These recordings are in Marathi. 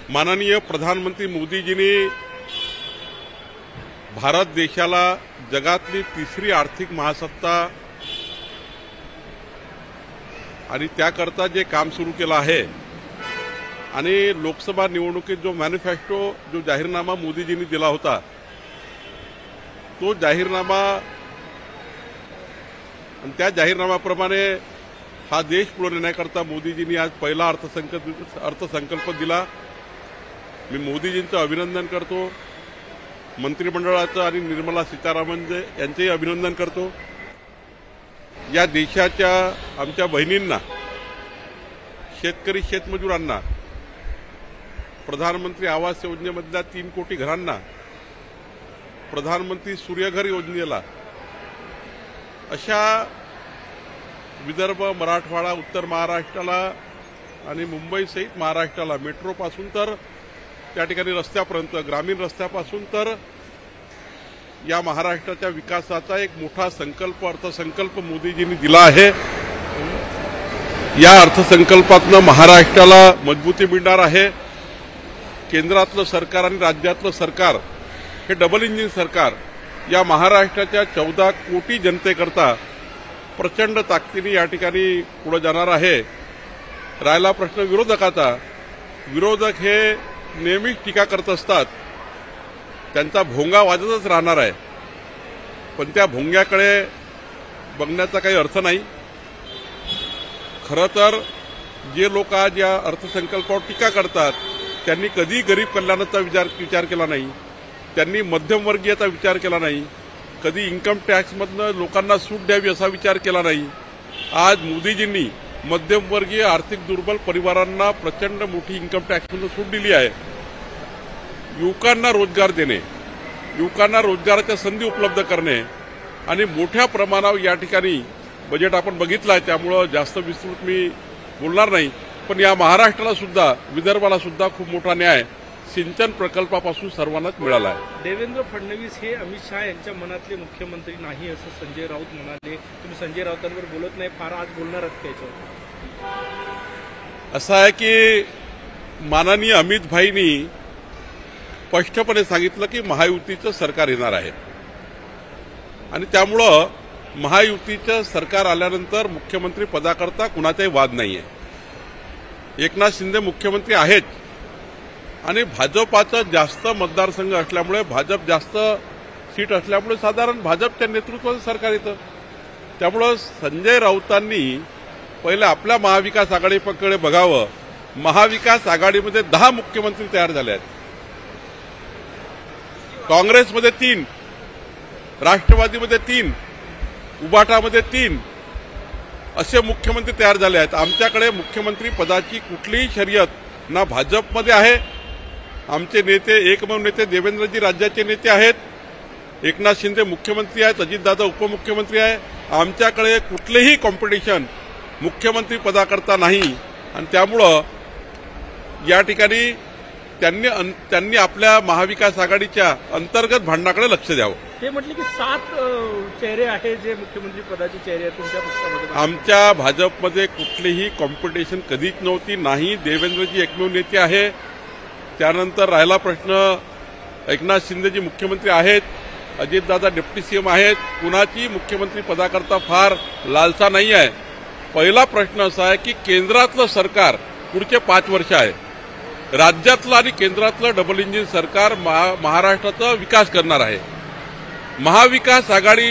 माननीय प्रधानमंत्री मोदीजींनी भारत देशाला जगातली तिसरी आर्थिक महासत्ता आणि त्याकरता जे काम सुरू केलं आहे आणि लोकसभा निवडणुकीत जो मॅनिफेस्टो जो जाहीरनामा मोदीजींनी दिला होता तो जाहीरनामा आणि त्या जाहीरनाम्याप्रमाणे हा देश पुढे नेण्याकरता मोदीजींनी आज पहिला अर्थसंकल्प दिला। मी मोदीजींचं अभिनंदन करतो, मंत्रिमंडळाचं आणि निर्मला सीतारामन यांचेही अभिनंदन करतो। या देशाच्या आमच्या बहिणींना, शेतकरी शेतमजुरांना, प्रधानमंत्री आवास योजनेमधल्या 3 कोटी घरांना, प्रधानमंत्री सूर्यघर योजनेला, अशा विदर्भ, मराठवाडा, उत्तर महाराष्ट्राला आणि मुंबई सहित महाराष्ट्राला मेट्रोपासून तर त्या ठिकाणी रस्त्यापर्यंत, ग्रामीण रस्त्यापासून तर या महाराष्ट्राच्या विकासाचा एक मोठा संकल्प, अर्थसंकल्प मोदीजींनी दिला आहे। या अर्थसंकल्पातनं महाराष्ट्राला मजबूती मिळणार आहे। केंद्रातलं सरकार आणि राज्यातलं सरकार हे डबल इंजिन सरकार या महाराष्ट्राच्या 14 कोटी जनतेकरता प्रचंड ताकदीने या ठिकाणी पुढे जाणार आहे। राहिला प्रश्न विरोधकाचा, विरोधक हे नेहमीच टीका करत असतात, त्यांचा भोंगा वाजतच राहणार आहे, पण त्या भोंग्याकडे बघण्याचा काही अर्थ नाही। खरं तर जे लोक आज या अर्थसंकल्पावर टीका करतात त्यांनी कधी गरीब कल्याणाचा विचार केला नाही, त्यांनी मध्यमवर्गीयाचा विचार केला नाही, कधी इन्कम टॅक्समधनं लोकांना सूट द्यावी असा विचार केला नाही। आज मोदीजींनी मध्यमवर्गीय आर्थिक दुर्बल परिवारांना प्रचंड मोठी इन्कम टॅक्समधून सूट दिली आहे। युवकांना रोजगार देणे, युवकांना रोजगाराच्या संधी उपलब्ध करणे आणि मोठ्या प्रमाणावर या ठिकाणी बजेट आपण बघितलं आहे, त्यामुळं जास्त विस्तृत मी बोलणार नाही, पण या महाराष्ट्राला सुद्धा, विदर्भाला सुद्धा खूप मोठा न्याय सिंचन प्रकल्पापासून सर्वांनाच मिळाला आहे। देवेंद्र फडणवीस हे अमित शहा यांच्या मनातले मुख्यमंत्री नाही असं संजय राऊत म्हणाले। तुम्ही संजय राऊतांवर बोलत नाही, फार आज बोलणार आहात त्याच्यावर? असं आहे की माननीय अमित भाईंनी स्पष्टपणे सांगितलं की महायुतीचं सरकार येणार आहे आणि त्यामुळं महायुतीचं सरकार आल्यानंतर मुख्यमंत्री पदाकरता कुणाचाही वाद नाहीये। एकनाथ शिंदे मुख्यमंत्री आहेत आणि भाजपाचं जास्त मतदारसंघ असल्यामुळे, भाजप जास्त सीट असल्यामुळे साधारण भाजपच्या नेतृत्वाचं सरकार येतं। त्यामुळं संजय राऊतांनी पहिले आपल्या महाविकास आघाडीकडे बघावं। महाविकास आघाडीमध्ये 10 मुख्यमंत्री तयार झाले आहेत, काँग्रेसमध्ये 3, राष्ट्रवादीमध्ये 3, उबाटामध्ये 3 असे मुख्यमंत्री तयार झाले आहेत। आमच्याकडे मुख्यमंत्री पदाची कुठलीही शर्यत ना भाजपमध्ये आहे। आमचे नेते, एकमेव नेते देवेंद्रजी राज्याचे नेते आहेत, एकनाथ शिंदे मुख्यमंत्री आहेत, अजितदादा उपमुख्यमंत्री आहे। आमच्याकडे कुठलेही कॉम्पिटिशन मुख्यमंत्री पदाकरता नाही आणि त्यामुळं या ठिकाणी त्यांनी आपल्या महाविकास आघाडीच्या अंतर्गत भांडणाकडे लक्ष द्यावं। ते म्हटले की 7 चेहरे आहेत जे मुख्यमंत्री पदाचे चेहरे आहेत तुमच्या पक्षामध्ये। आमच्या भाजपमध्ये कुठलीही कॉम्पिटिशन कधीच नव्हती, नाही। देवेंद्रजी एकमेव नेते आहे। त्यानंतर राहिला प्रश्न, एकनाथ शिंदेजी मुख्यमंत्री आहेत, अजितदादा डेप्युटी सीएम आहेत, कुणाची मुख्यमंत्री पदाकरता फार लालसा नाही आहे। पहिला प्रश्न असा आहे की केंद्रातलं सरकार पुढचे 5 वर्ष आहे, राज्यातलं आणि केंद्रातलं डबल इंजिन सरकार महाराष्ट्राचा विकास करणार आहे। महाविकास आघाडी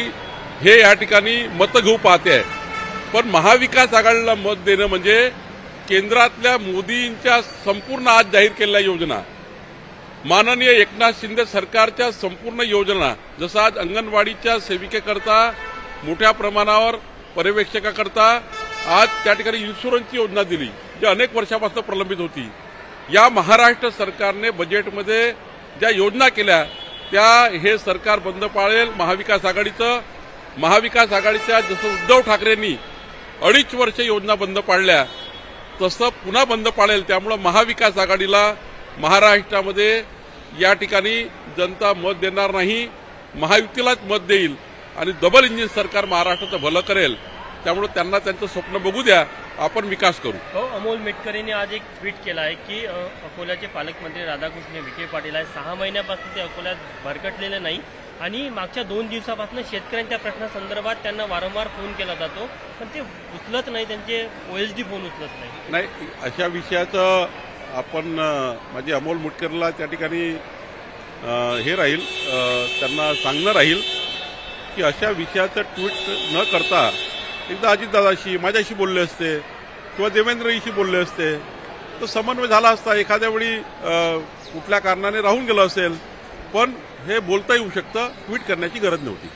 हे या ठिकाणी मतं घेऊ पाहते आहे, पण महाविकास आघाडीला मत देणं म्हणजे केंद्रातल्या मोदींच्या संपूर्ण आज जाहीर केलेल्या योजना, माननीय एकनाथ शिंदे सरकारच्या संपूर्ण योजना, जसं आज अंगणवाडीच्या सेविकेकरता मोठ्या प्रमाणावर पर्यवेक्षकाकरता आज त्या ठिकाणी इन्शुरन्सची योजना दिली जी अनेक वर्षापासून प्रलंबित होती। या महाराष्ट्र सरकारने बजेटमध्ये ज्या योजना केल्या त्या हे सरकार बंद पाडेल। महाविकास आघाडीच्या जसं उद्धव ठाकरेंनी 2.5 वर्ष योजना बंद पाडल्या तसं पुन्हा बंद पाडेल। त्यामुळे महाविकास आघाडीला महाराष्ट्रामध्ये या ठिकाणी जनता मत देणार नाही, महायुतीलाच मत देईल आणि डबल इंजिन सरकार महाराष्ट्राचं भलं करेल। त्यामुळे त्यांना त्यांचं स्वप्न बघू द्या। आपण विकास करू. हो, अमोल मेटकरींनी आज एक ट्विट केलं आहे की अकोल्याचे पालकमंत्री राधाकृष्ण विखे पाटील आहे. 6 महिन्यापासून ते अकोल्यात भरकटलेले नाही आणि मागच्या 2 दिवसापासून शेतकऱ्यांच्या प्रश्नासंदर्भात त्यांना वारंवार फोन केला जातो, पण ते उचलत नाही, त्यांचे OSD फोन उचलत नाही. अशा विषयाचं आपण माझे अमोल मुटकरला त्या ठिकाणी हे राहील, त्यांना सांगणं राहील की अशा विषयाचं ट्विट न करता एकदा अजितदादाशी माझ्याशी बोलले असते किंवा देवेंद्रजीशी बोलले असते तर समन्वय झाला असता. एखाद्या वेळी कुठल्या कारणाने राहून गेलं असेल, पण हे बोलता येऊ शकतं, ट्विट करण्याची गरज नव्हती.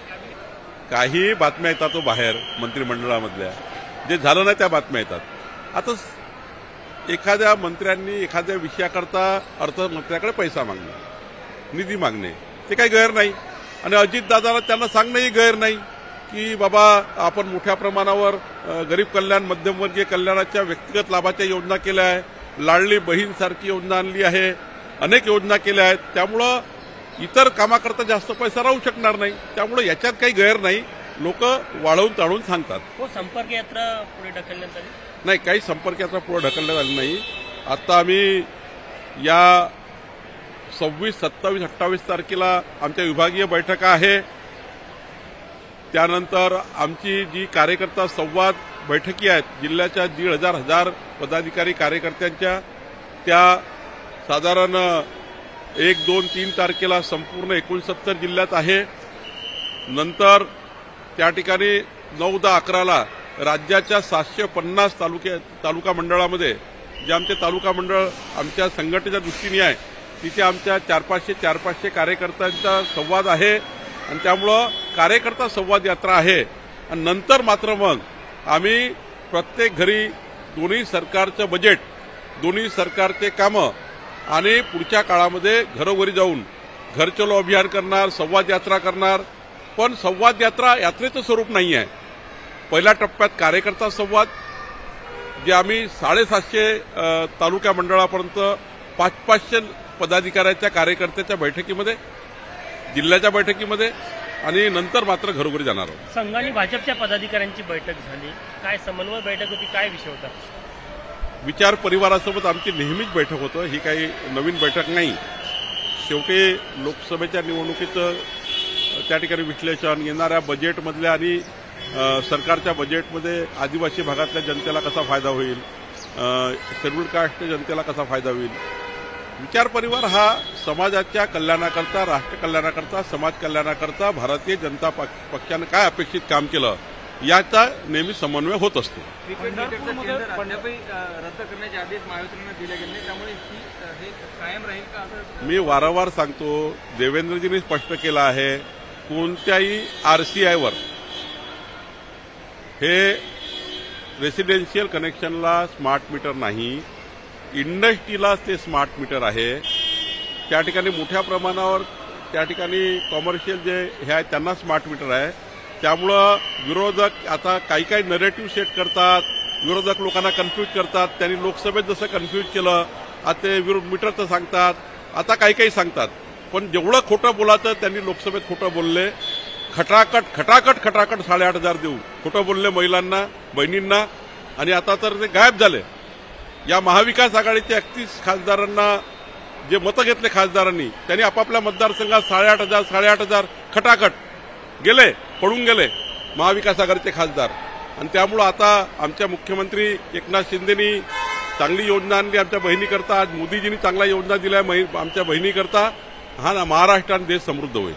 काही बातम्या येतात तो बाहेर मंत्रिमंडळामधल्या, जे झालं नाही त्या बातम्या येतात. आता एखाद्या मंत्र्यांनी एखाद्या विषयाकरता अर्थमंत्र्याकडे पैसा मागणे, निधी मागणे, ते काही गैर नाही. आणि अजितदादाला त्यांना सांगणंही गैर नाही की बाबा आपण मोठ्या प्रमाणावर गरीब कल्याण, मध्यमवर्गीय कल्याणाच्या व्यक्तिगत लाभाच्या योजना केल्या आहे, लाडली बहीणसारखी योजना आणली आहे, अनेक योजना केल्या आहेत. त्यामुळं इतर कामाकरता जास्त पैसा राहू शकणार नाही. त्यामुळे याच्यात काही गैर नाही. लोक वाढवून ताळून सांगतात. हो, संपर्क यात्रा पुढे ढकलण्यात आली नाही, काही संपर्क यात्रा पुढे ढकलण्यात आली नाही. आता आम्ही या 26, 27, 28 तारखेला आमच्या विभागीय बैठका आहे. त्यानंतर आमची जी कार्यकर्ता संवाद बैठकी आहेत जिल्ह्याच्या 1,500 पदाधिकारी कार्यकर्त्यांच्या, त्या साधारण 1, 2, 3 तारखेला संपूर्ण 69 जिल्ह्यात आहे. नंतर त्या ठिकाणी 9, 10, 11ला राज्याच्या 750 तालुका मंडळामध्ये, जे आमचे तालुका मंडळ आमच्या संघटनेच्या दृष्टीने आहे, तिथे आमच्या 400-450 कार्यकर्त्यांचा संवाद आहे. आणि त्यामुळं कार्यकर्ता संवाद यात्रा आहे. आणि नंतर मात्र मग आम्ही प्रत्येक घरी दोन्ही सरकारचं बजेट, दोन्ही सरकारचे कामं आणि पुढच्या काळामध्ये घरोघरी जाऊन घर चलो अभियान करणार, संवाद यात्रा करणार. पण संवाद यात्रा यात्रेचं स्वरूप नाही आहे. पहिल्या टप्प्यात कार्यकर्ता संवाद, जे आम्ही 750 तालुका मंडळापर्यंत 500 पदाधिकाऱ्याच्या कार्यकर्त्याच्या बैठकीमध्ये, जिल्ह्याच्या बैठकीमध्ये, आणि नंतर मात्र घरोघरी जाणार आहोत. संघ आणि भाजपच्या पदाधिकाऱ्यांची बैठक झाली, काय समन्वय बैठक होती, काय विषय होता? विचार परिवारासोबत आमची नेहमीच बैठक होतं. ही काही नवीन बैठक नाही. शेवटी लोकसभेच्या निवडणुकीचं त्या ठिकाणी विश्लेषण, येणाऱ्या बजेटमधल्या आणि सरकारच्या बजेटमध्ये आदिवासी भागातल्या जनतेला कसा फायदा होईल, शेड्यूल्ड कास्टच्या जनतेला कसा फायदा होईल. विचार परिवार हा समाजाच्या कल्याणाकरता, राष्ट्र कल्याणाकरता, समाज कल्याणाकरता भारतीय जनता पक्षानं काय अपेक्षित काम केलं याचा नेहमी समन्वय होत असतो. रद्द करण्याचे आदेश महायुतीने दिले गेले, त्यामुळे हे कायम राहील का? मी वारंवार सांगतो, देवेंद्रजींनी स्पष्ट केलं आहे, कोणत्याही RCIवर हे रेसिडेन्शियल कनेक्शनला स्मार्ट मीटर नाही, इंडस्ट्रीला ते स्मार्ट मीटर आहे. त्या ठिकाणी मोठ्या प्रमाणावर त्या ठिकाणी कॉमर्शियल जे हे आहे त्यांना स्मार्ट मीटर आहे. त्यामुळं विरोधक आता काही नरेटिव्ह सेट करतात, विरोधक लोकांना कन्फ्यूज करतात. त्यांनी लोकसभेत जसं कन्फ्यूज केलं, आता ते विरोध मीटरचं सांगतात, आता काही सांगतात. पण जेवढं खोटं बोलायचं त्यांनी लोकसभेत खोटं बोलले. खटाखट 8,500 देऊ खोटं बोलले महिलांना, बहिणींना, आणि आता तर ते गायब झाले. या महाविकास आघाडीच्या 31 खासदारांना जे मतं घेतले खासदारांनी, त्यांनी आपापल्या मतदारसंघात 8,500 खटाखट गेले, पळून गेले महाविकास आघाडीचे खासदार. आणि त्यामुळं आता आमच्या मुख्यमंत्री एकनाथ शिंदेनी चांगली योजना आणली आमच्या बहिणीकरता. आज मोदीजींनी चांगल्या योजना दिल्या आमच्या बहिणीकरता. हा ना, महाराष्ट्र आणि देश समृद्ध होईल.